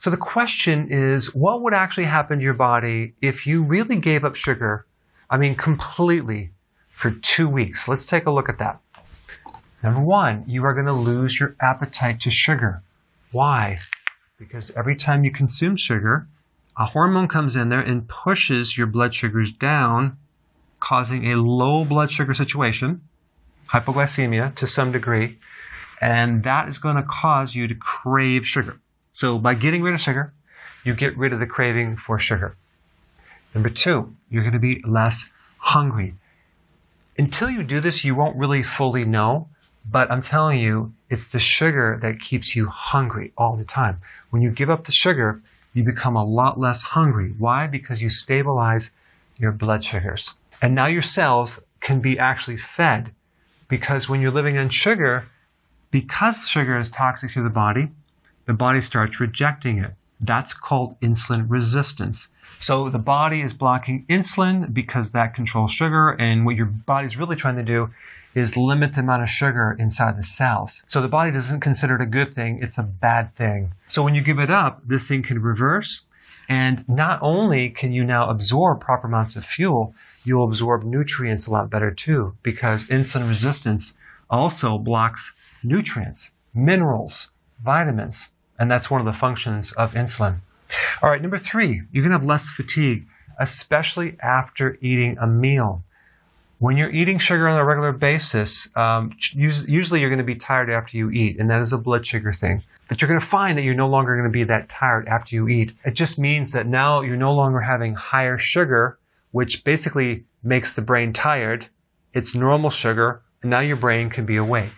So the question is, what would actually happen to your body if you really gave up sugar, completely, for 2 weeks? Let's take a look at that. Number one, you are going to lose your appetite to sugar. Why? Because every time you consume sugar, a hormone comes in there and pushes your blood sugars down, causing a low blood sugar situation, hypoglycemia to some degree, and that is going to cause you to crave sugar. So by getting rid of sugar, you get rid of the craving for sugar. Number two, you're going to be less hungry. Until you do this, you won't really fully know, but I'm telling you, it's the sugar that keeps you hungry all the time. When you give up the sugar, you become a lot less hungry. Why? Because you stabilize your blood sugars. And now your cells can be actually fed, because when you're living on sugar, because sugar is toxic to the body starts rejecting it. That's called insulin resistance. So the body is blocking insulin because that controls sugar, and what your body's really trying to do is limit the amount of sugar inside the cells. So the body doesn't consider it a good thing, it's a bad thing. So when you give it up, this thing can reverse, and not only can you now absorb proper amounts of fuel, you'll absorb nutrients a lot better too, because insulin resistance also blocks nutrients, minerals, vitamins, and that's one of the functions of insulin. All right, number three, you're going to have less fatigue, especially after eating a meal. When you're eating sugar on a regular basis, usually you're going to be tired after you eat, and that is a blood sugar thing. But you're going to find that you're no longer going to be that tired after you eat. It just means that now you're no longer having higher sugar, which basically makes the brain tired. It's normal sugar, and now your brain can be awake.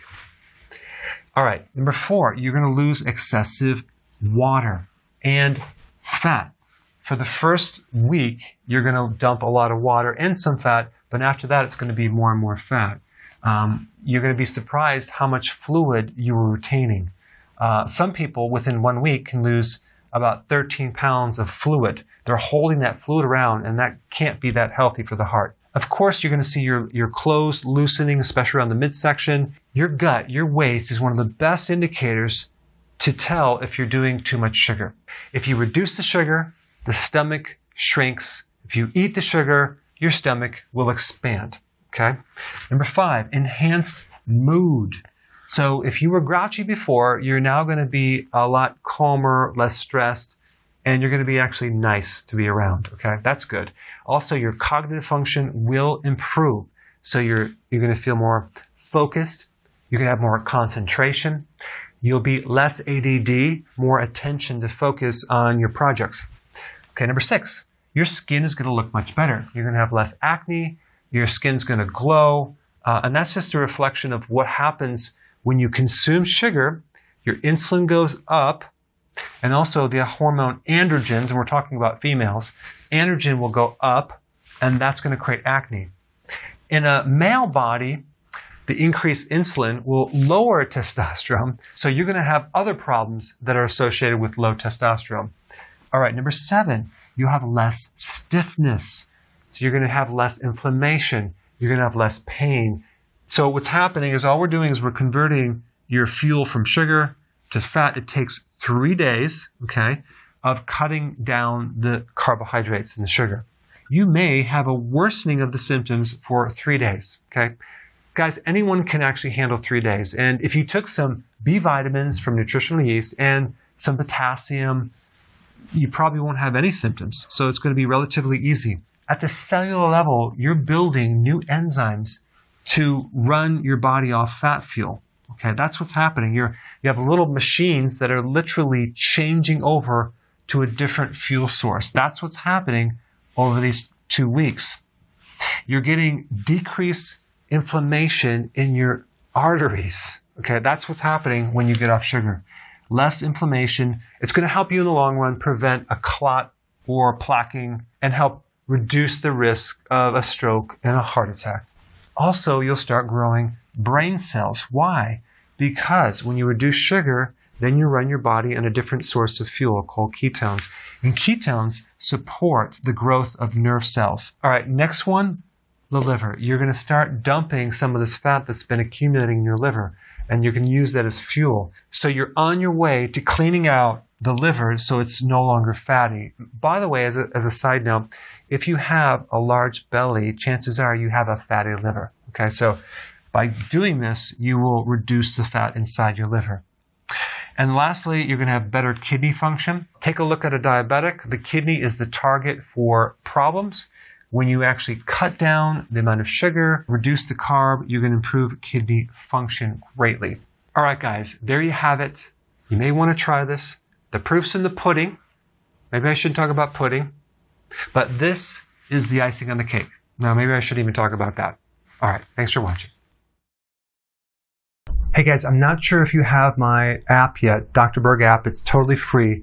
All right, number four, you're going to lose excessive water and fat. For the first week, you're going to dump a lot of water and some fat, but after that, it's going to be more and more fat. You're going to be surprised how much fluid you were retaining. Some people within 1 week can lose about 13 pounds of fluid. They're holding that fluid around, and that can't be that healthy for the heart. Of course, you're going to see your clothes loosening, especially around the midsection. Your gut, your waist, is one of the best indicators to tell if you're doing too much sugar. If you reduce the sugar, the stomach shrinks. If you eat the sugar, your stomach will expand. Okay? Number five, enhanced mood. So if you were grouchy before, you're now going to be a lot calmer, less stressed, and you're going to be actually nice to be around. Okay? That's good. Also, your cognitive function will improve. So you're going to feel more focused. You're going to have more concentration. You'll be less ADD, more attention to focus on your projects. Okay, number six, your skin is going to look much better. You're going to have less acne. Your skin's going to glow. And that's just a reflection of what happens when you consume sugar. Your insulin goes up, and also the hormone androgens, and we're talking about females, androgen will go up, and that's going to create acne. In a male body, the increased insulin will lower testosterone, so you're going to have other problems that are associated with low testosterone. All right, number seven, you have less stiffness. So you're going to have less inflammation. You're going to have less pain. So what's happening is all we're doing is we're converting your fuel from sugar to fat. It takes 3 days, okay, of cutting down the carbohydrates and the sugar. You may have a worsening of the symptoms for 3 days, okay? Guys, anyone can actually handle 3 days. And if you took some B vitamins from nutritional yeast and some potassium, you probably won't have any symptoms. So it's going to be relatively easy. At the cellular level, you're building new enzymes to run your body off fat fuel. Okay, that's what's happening. You have little machines that are literally changing over to a different fuel source. That's what's happening over these 2 weeks. You're getting decreased inflammation in your arteries. Okay, that's what's happening when you get off sugar. Less inflammation. It's going to help you in the long run prevent a clot or plaquing and help reduce the risk of a stroke and a heart attack. Also, you'll start growing brain cells. Why? Because when you reduce sugar, then you run your body on a different source of fuel called ketones. And ketones support the growth of nerve cells. All right, next one, the liver. You're going to start dumping some of this fat that's been accumulating in your liver, and you can use that as fuel. So you're on your way to cleaning out the liver so it's no longer fatty. By the way, as a side note, if you have a large belly, chances are you have a fatty liver. Okay, so by doing this, you will reduce the fat inside your liver. And lastly, you're going to have better kidney function. Take a look at a diabetic. The kidney is the target for problems. When you actually cut down the amount of sugar, reduce the carb, you're going to improve kidney function greatly. All right, guys, there you have it. You may want to try this. The proof's in the pudding. Maybe I shouldn't talk about pudding, but this is the icing on the cake. Now, maybe I shouldn't even talk about that. All right, thanks for watching. Hey guys, I'm not sure if you have my app yet, Dr. Berg app. It's totally free.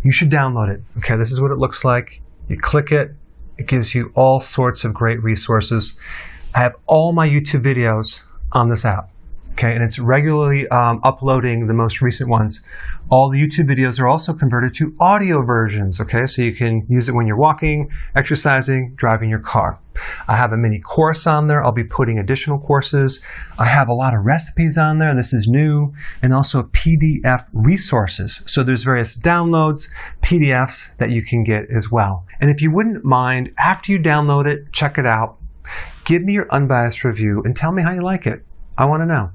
You should download it. Okay, this is what it looks like. You click it. It gives you all sorts of great resources. I have all my YouTube videos on this app. Okay, and it's regularly uploading the most recent ones. All the YouTube videos are also converted to audio versions, okay? So you can use it when you're walking, exercising, driving your car. I have a mini course on there. I'll be putting additional courses. I have a lot of recipes on there, and this is new, and also PDF resources. So there's various downloads, PDFs that you can get as well. And if you wouldn't mind, after you download it, check it out, give me your unbiased review and tell me how you like it. I want to know.